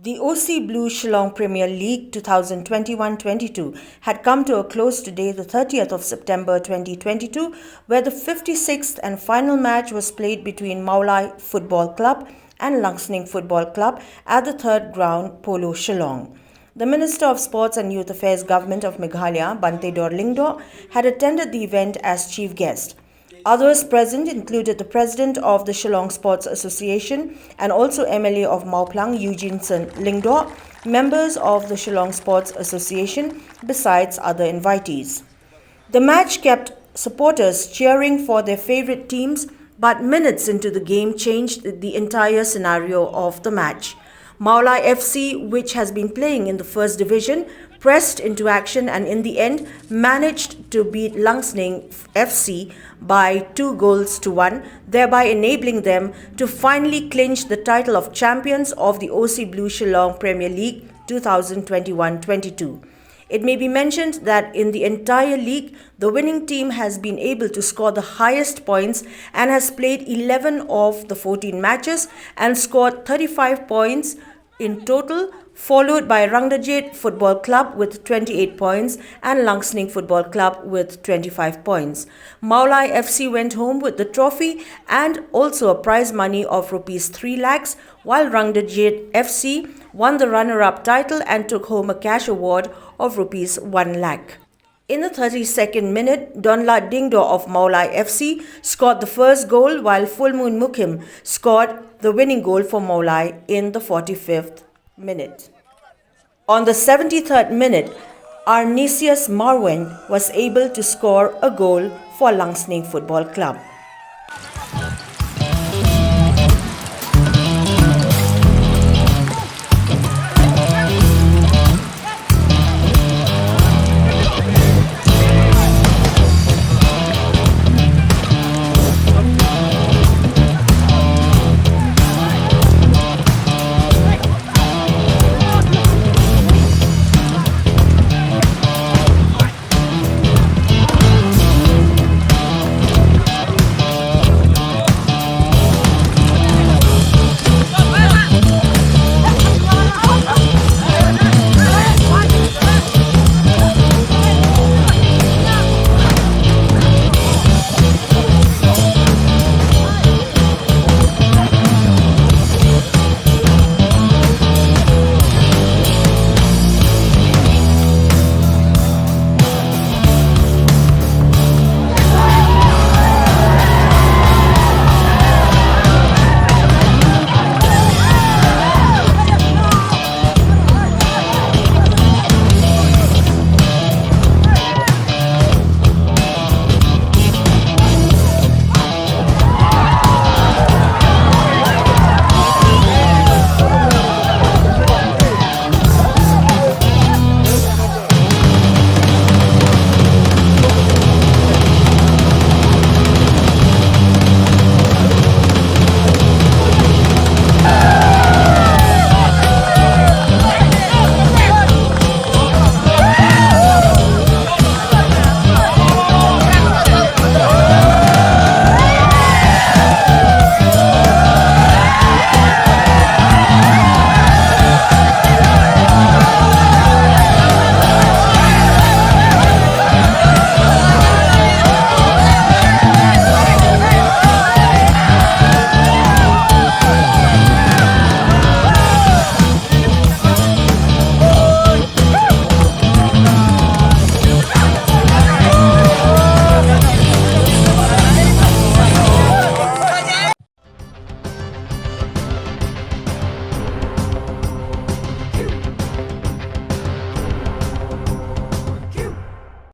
The OC Blue Shillong Premier League 2021-22 had come to a close today, the 30th of September 2022, where the 56th and final match was played between Mawlai Football Club and Langsning Football Club at the third ground, Polo, Shillong. The Minister of Sports and Youth Affairs Government of Meghalaya, Banteidor Lyngdoh, had attended the event as chief guest. Others present included the President of the Shillong Sports Association and also MLA of Mawlai, Lyngdoh, members of the Shillong Sports Association, besides other invitees. The match kept supporters cheering for their favorite teams, but minutes into the game changed the entire scenario of the match. Mawlai FC, which has been playing in the first division, pressed into action and in the end managed to beat Langsning FC by 2-1, thereby enabling them to finally clinch the title of champions of the OC Blue Shillong Premier League 2021-22. It may be mentioned that in the entire league, the winning team has been able to score the highest points and has played 11 of the 14 matches and scored 35 points in total, followed by Rangdajet Football Club with 28 points and Langsning Football Club with 25 points. Mawlai FC went home with the trophy and also a prize money of Rs 3 lakhs, while Rangdajet FC won the runner-up title and took home a cash award of Rs 1 lakh. In the 32nd minute, Donla Dingdo of Mawlai FC scored the first goal, while Full Moon Mukim scored the winning goal for Mawlai in the 45th minute. On the 73rd minute, Arnesius Marwen was able to score a goal for Langsning Football Club.